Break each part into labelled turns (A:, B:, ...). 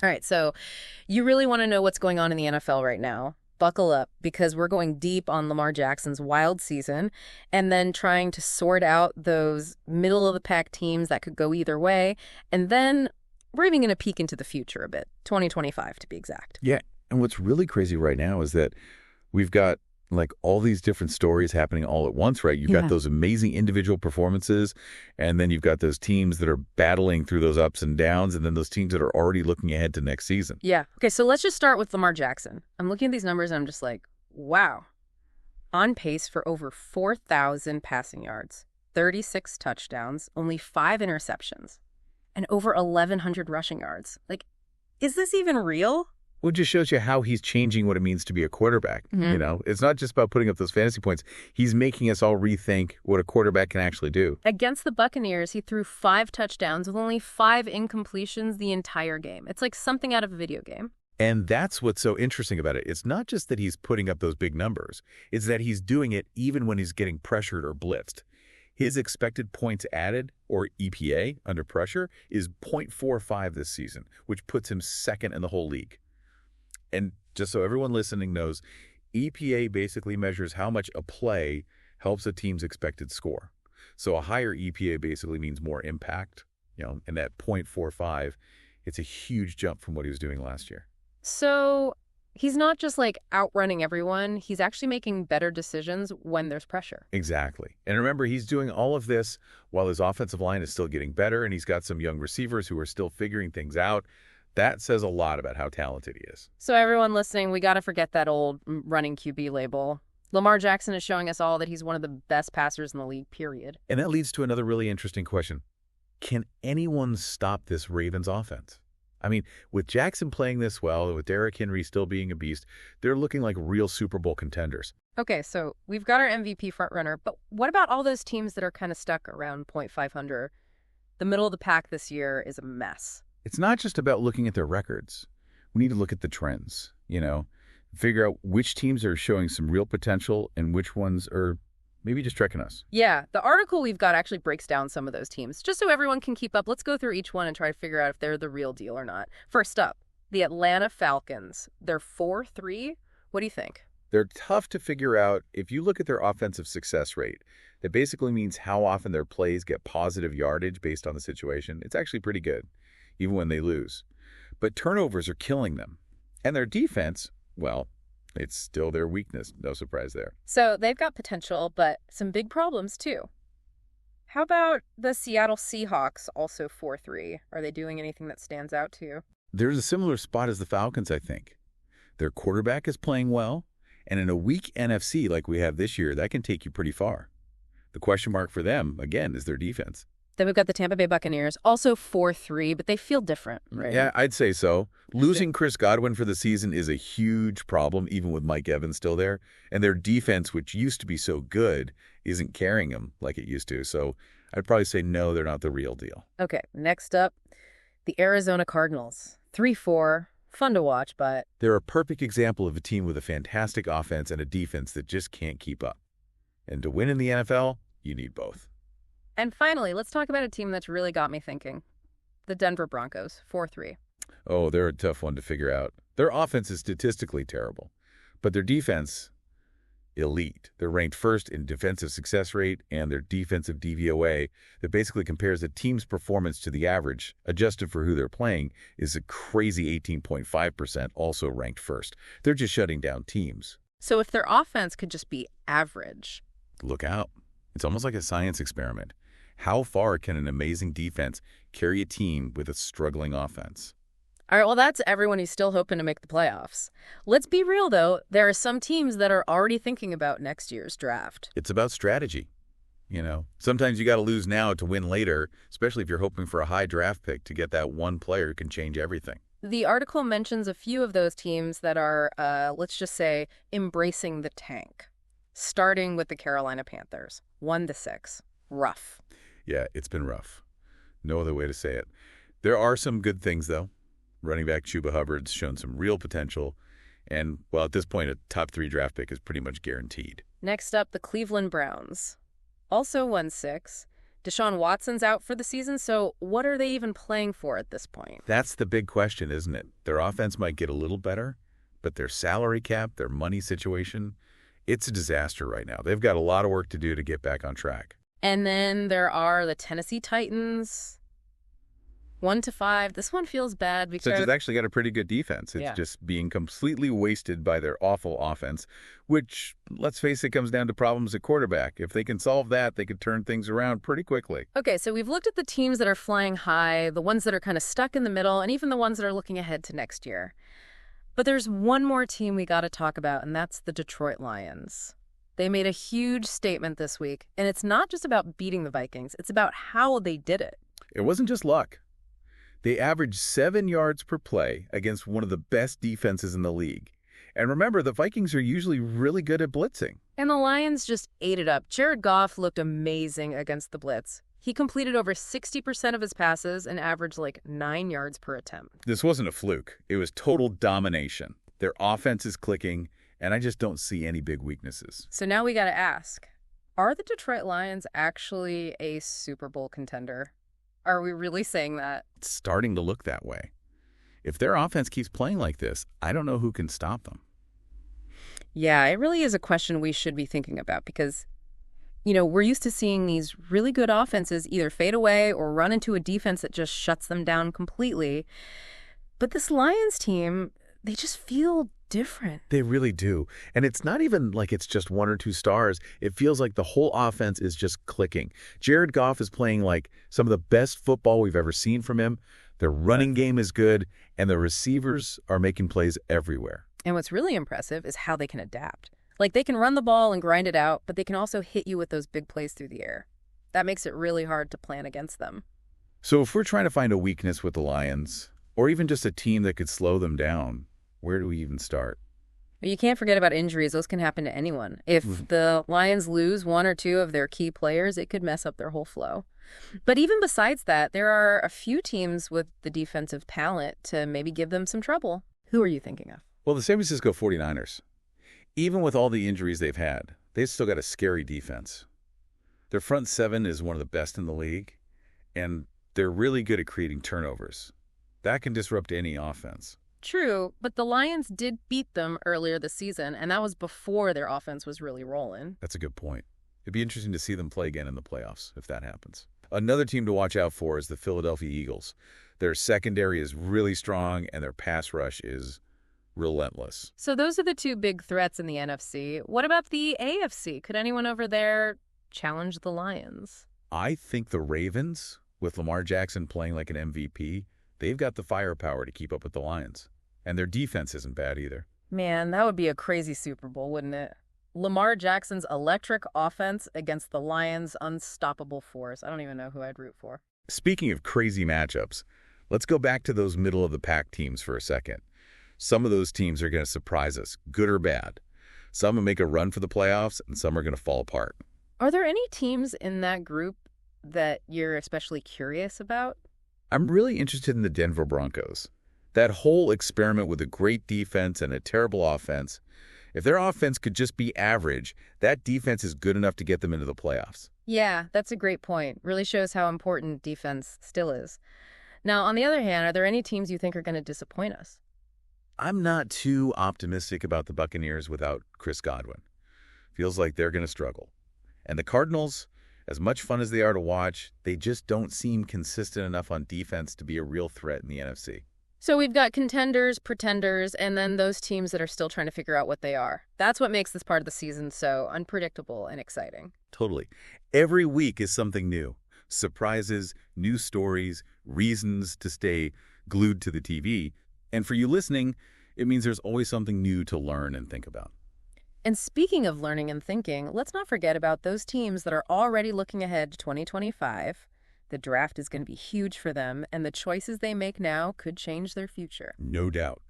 A: All right, so you really want to know what's going on in the NFL right now. Buckle up, because we're going deep on Lamar Jackson's wild season and then trying to sort out those middle-of-the-pack teams that could go either way. And then we're even going to peek into the future a bit, 2025 to be exact.
B: Yeah, and what's really crazy right now is that we've got like all these different stories happening all at once, right? You've got those amazing individual performances, and then you've got those teams that are battling through those ups and downs, and then those teams that are already looking ahead to next season.
A: Yeah. Okay, so let's just start with Lamar Jackson. I'm looking at these numbers and I'm just like, wow. On pace for over 4,000 passing yards, 36 touchdowns, only 5 interceptions, and over 1,100 rushing yards. Like, is this even real?
B: Well, it just shows you how he's changing what it means to be a quarterback. You know, it's not just about putting up those fantasy points. He's making us all rethink what a quarterback can actually do.
A: Against the Buccaneers, he threw 5 touchdowns with only 5 incompletions the entire game. It's like something out of a video game.
B: And that's what's so interesting about it. It's not just that he's putting up those big numbers. It's that he's doing it even when he's getting pressured or blitzed. His expected points added, or EPA, under pressure, is 0.45 this season, which puts him second in the whole league. And just so everyone listening knows, EPA basically measures how much a play helps a team's expected score. So a higher EPA basically means more impact, and that 0.45, it's a huge jump from what he was doing last year.
A: So he's not just like outrunning everyone. He's actually making better decisions when there's pressure.
B: Exactly. And remember, he's doing all of this while his offensive line is still getting better, and he's got some young receivers who are still figuring things out. That says a lot about how talented he is.
A: So everyone listening, we got to forget that old running QB label. Lamar Jackson is showing us all that he's one of the best passers in the league, period.
B: And that leads to another really interesting question. Can anyone stop this Ravens offense? I mean, with Jackson playing this well, with Derrick Henry still being a beast, they're looking like real Super Bowl contenders.
A: Okay, so we've got our MVP frontrunner, but what about all those teams that are kind of stuck around 0.500? The middle of the pack this year is a mess.
B: It's not just about looking at their records. We need to look at the trends, figure out which teams are showing some real potential and which ones are maybe just tricking us.
A: Yeah, the article we've got actually breaks down some of those teams. Just so everyone can keep up, let's go through each one and try to figure out if they're the real deal or not. First up, the Atlanta Falcons. They're 4-3. What do you think?
B: They're tough to figure out. If you look at their offensive success rate, that basically means how often their plays get positive yardage based on the situation. It's actually pretty good, even when they lose. But turnovers are killing them. And their defense, well, it's still their weakness. No surprise there.
A: So they've got potential, but some big problems too. How about the Seattle Seahawks, also 4-3? Are they doing anything that stands out to you?
B: There's a similar spot as the Falcons, I think. Their quarterback is playing well, and in a weak NFC like we have this year, that can take you pretty far. The question mark for them, again, is their defense.
A: Then we've got the Tampa Bay Buccaneers, also 4-3, but they feel different, right?
B: Yeah, I'd say so. Losing Chris Godwin for the season is a huge problem, even with Mike Evans still there. And their defense, which used to be so good, isn't carrying them like it used to. So I'd probably say no, they're not the real deal.
A: Okay, next up, the Arizona Cardinals. 3-4, fun to watch, but...
B: They're a perfect example of a team with a fantastic offense and a defense that just can't keep up. And to win in the NFL, you need both.
A: And finally, let's talk about a team that's really got me thinking. The Denver Broncos, 4-3.
B: Oh, they're a tough one to figure out. Their offense is statistically terrible, but their defense, elite. They're ranked first in defensive success rate, and their defensive DVOA that basically compares a team's performance to the average, adjusted for who they're playing, is a crazy 18.5%, also ranked first. They're just shutting down teams.
A: So if their offense could just be average...
B: Look out. It's almost like a science experiment. How far can an amazing defense carry a team with a struggling offense?
A: All right, well, that's everyone who's still hoping to make the playoffs. Let's be real, though. There are some teams that are already thinking about next year's draft.
B: It's about strategy. Sometimes you got to lose now to win later, especially if you're hoping for a high draft pick to get that one player who can change everything.
A: The article mentions a few of those teams that are, let's just say, embracing the tank. Starting with the Carolina Panthers, 1-6. Rough.
B: Yeah, it's been rough. No other way to say it. There are some good things, though. Running back Chuba Hubbard's shown some real potential. And, well, at this point, a top 3 draft pick is pretty much guaranteed.
A: Next up, the Cleveland Browns. Also 1-6. Deshaun Watson's out for the season, so what are they even playing for at this point?
B: That's the big question, isn't it? Their offense might get a little better, but their salary cap, their money situation, it's a disaster right now. They've got a lot of work to do to get back on track.
A: And then there are the Tennessee Titans, 1-5. This one feels bad because
B: Since it's actually got a pretty good defense. It's just being completely wasted by their awful offense, which, let's face it, comes down to problems at quarterback. If they can solve that, they could turn things around pretty quickly.
A: Okay, so we've looked at the teams that are flying high, the ones that are kind of stuck in the middle, and even the ones that are looking ahead to next year. But there's one more team we got to talk about, and that's the Detroit Lions. They made a huge statement this week, and it's not just about beating the Vikings. It's about how they did it.
B: It wasn't just luck. They averaged 7 yards per play against one of the best defenses in the league. And remember, the Vikings are usually really good at blitzing.
A: And the Lions just ate it up. Jared Goff looked amazing against the blitz. He completed over 60% of his passes and averaged like 9 yards per attempt.
B: This wasn't a fluke. It was total domination. Their offense is clicking, and I just don't see any big weaknesses.
A: So now we got to ask, are the Detroit Lions actually a Super Bowl contender? Are we really saying that?
B: It's starting to look that way. If their offense keeps playing like this, I don't know who can stop them.
A: Yeah, it really is a question we should be thinking about because, we're used to seeing these really good offenses either fade away or run into a defense that just shuts them down completely. But this Lions team, they just feel different.
B: They really do. And it's not even like it's just 1 or 2 stars. It feels like the whole offense is just clicking. Jared Goff is playing like some of the best football we've ever seen from him. Their running game is good, and the receivers are making plays everywhere.
A: And what's really impressive is how they can adapt. Like, they can run the ball and grind it out, but they can also hit you with those big plays through the air. That makes it really hard to plan against them.
B: So if we're trying to find a weakness with the Lions, or even just a team that could slow them down, where do we even start?
A: You can't forget about injuries. Those can happen to anyone. If the Lions lose 1 or 2 of their key players, it could mess up their whole flow. But even besides that, there are a few teams with the defensive talent to maybe give them some trouble. Who are you thinking of?
B: Well, the San Francisco 49ers. Even with all the injuries they've had, they've still got a scary defense. Their front 7 is one of the best in the league, and they're really good at creating turnovers. That can disrupt any offense.
A: True, but the Lions did beat them earlier this season, and that was before their offense was really rolling.
B: That's a good point. It'd be interesting to see them play again in the playoffs, if that happens. Another team to watch out for is the Philadelphia Eagles. Their secondary is really strong, and their pass rush is relentless.
A: So those are the 2 big threats in the NFC. What about the AFC? Could anyone over there challenge the Lions?
B: I think the Ravens, with Lamar Jackson playing like an MVP, they've got the firepower to keep up with the Lions. And their defense isn't bad either.
A: Man, that would be a crazy Super Bowl, wouldn't it? Lamar Jackson's electric offense against the Lions' unstoppable force. I don't even know who I'd root for.
B: Speaking of crazy matchups, let's go back to those middle-of-the-pack teams for a second. Some of those teams are going to surprise us, good or bad. Some will make a run for the playoffs, and some are going to fall apart.
A: Are there any teams in that group that you're especially curious about?
B: I'm really interested in the Denver Broncos. That whole experiment with a great defense and a terrible offense, if their offense could just be average, that defense is good enough to get them into the playoffs.
A: Yeah, that's a great point. Really shows how important defense still is. Now, on the other hand, are there any teams you think are going to disappoint us?
B: I'm not too optimistic about the Buccaneers without Chris Godwin. Feels like they're going to struggle. And the Cardinals, as much fun as they are to watch, they just don't seem consistent enough on defense to be a real threat in the NFC.
A: So we've got contenders, pretenders, and then those teams that are still trying to figure out what they are. That's what makes this part of the season so unpredictable and exciting.
B: Totally. Every week is something new. Surprises, new stories, reasons to stay glued to the TV. And for you listening, it means there's always something new to learn and think about.
A: And speaking of learning and thinking, let's not forget about those teams that are already looking ahead to 2025. The draft is going to be huge for them, and the choices they make now could change their future.
B: No doubt.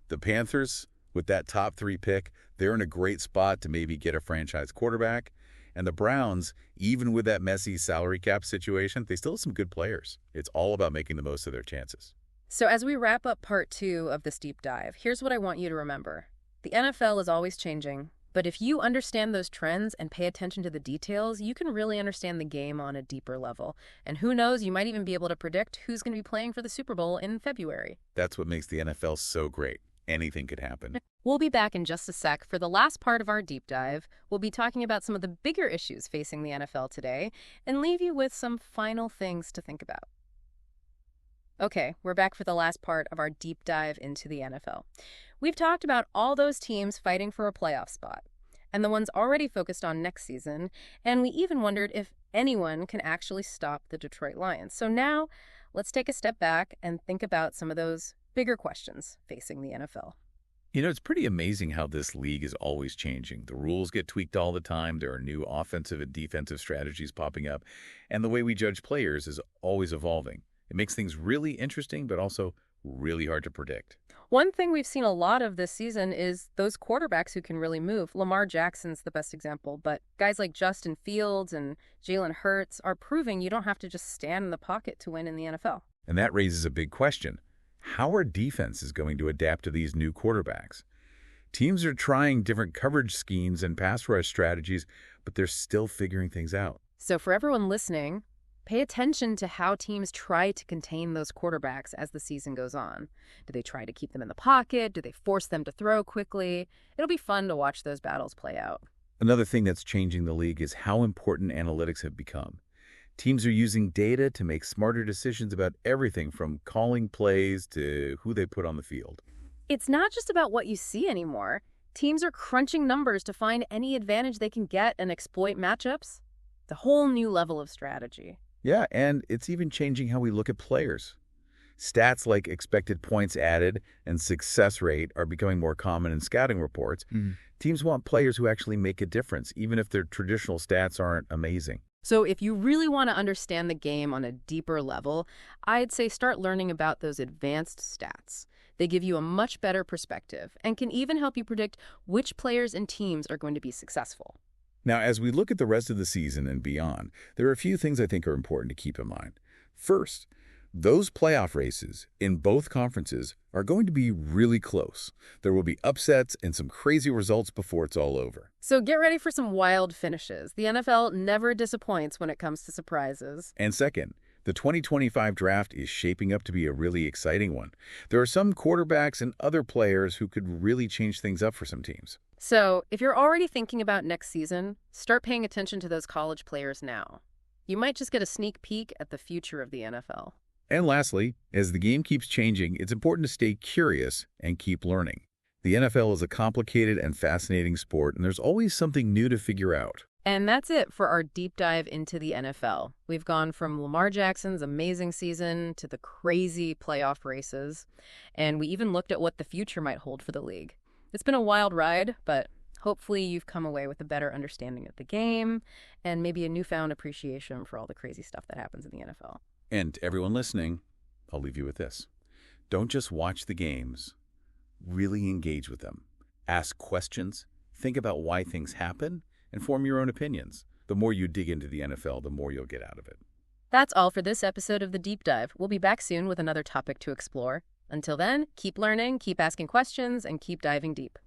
B: The Panthers, with that top 3 pick, they're in a great spot to maybe get a franchise quarterback. And the Browns, even with that messy salary cap situation, they still have some good players. It's all about making the most of their chances.
A: So as we wrap up part 2 of this deep dive, here's what I want you to remember. The NFL is always changing, But if you understand those trends and pay attention to the details, you can really understand the game on a deeper level. And who knows, you might even be able to predict who's going to be playing for the Super Bowl in February.
B: That's what makes the NFL so great. Anything could happen.
A: We'll be back in just a sec. For the last part of our deep dive, we'll be talking about some of the bigger issues facing the NFL today and leave you with some final things to think about. Okay, we're back for the last part of our deep dive into the NFL. We've talked about all those teams fighting for a playoff spot and the ones already focused on next season, and we even wondered if anyone can actually stop the Detroit Lions. So now, let's take a step back and think about some of those bigger questions facing the NFL.
B: You know, it's pretty amazing how this league is always changing. The rules get tweaked all the time. There are new offensive and defensive strategies popping up, and the way we judge players is always evolving. It makes things really interesting, but also really hard to predict.
A: One thing we've seen a lot of this season is those quarterbacks who can really move. Lamar Jackson's the best example, but guys like Justin Fields and Jalen Hurts are proving you don't have to just stand in the pocket to win in the NFL.
B: And that raises a big question. How are defenses going to adapt to these new quarterbacks? Teams are trying different coverage schemes and pass rush strategies, but they're still figuring things out.
A: So for everyone listening, pay attention to how teams try to contain those quarterbacks as the season goes on. Do they try to keep them in the pocket? Do they force them to throw quickly? It'll be fun to watch those battles play out.
B: Another thing that's changing the league is how important analytics have become. Teams are using data to make smarter decisions about everything from calling plays to who they put on the field.
A: It's not just about what you see anymore. Teams are crunching numbers to find any advantage they can get and exploit matchups. It's a whole new level of strategy.
B: Yeah, and it's even changing how we look at players. Stats like expected points added and success rate are becoming more common in scouting reports. Teams want players who actually make a difference, even if their traditional stats aren't amazing.
A: So if you really want to understand the game on a deeper level, I'd say start learning about those advanced stats. They give you a much better perspective and can even help you predict which players and teams are going to be successful.
B: Now, as we look at the rest of the season and beyond, there are a few things I think are important to keep in mind. First, those playoff races in both conferences are going to be really close. There will be upsets and some crazy results before it's all over.
A: So get ready for some wild finishes. The NFL never disappoints when it comes to surprises.
B: And second, the 2025 draft is shaping up to be a really exciting one. There are some quarterbacks and other players who could really change things up for some teams.
A: So if you're already thinking about next season, start paying attention to those college players now. You might just get a sneak peek at the future of the NFL.
B: And lastly, as the game keeps changing, it's important to stay curious and keep learning. The NFL is a complicated and fascinating sport, and there's always something new to figure out.
A: And that's it for our deep dive into the NFL. We've gone from Lamar Jackson's amazing season to the crazy playoff races, and we even looked at what the future might hold for the league. It's been a wild ride, but hopefully you've come away with a better understanding of the game and maybe a newfound appreciation for all the crazy stuff that happens in the NFL.
B: And to everyone listening, I'll leave you with this. Don't just watch the games. Really engage with them. Ask questions, think about why things happen, and form your own opinions. The more you dig into the NFL, the more you'll get out of it.
A: That's all for this episode of The Deep Dive. We'll be back soon with another topic to explore. Until then, keep learning, keep asking questions, and keep diving deep.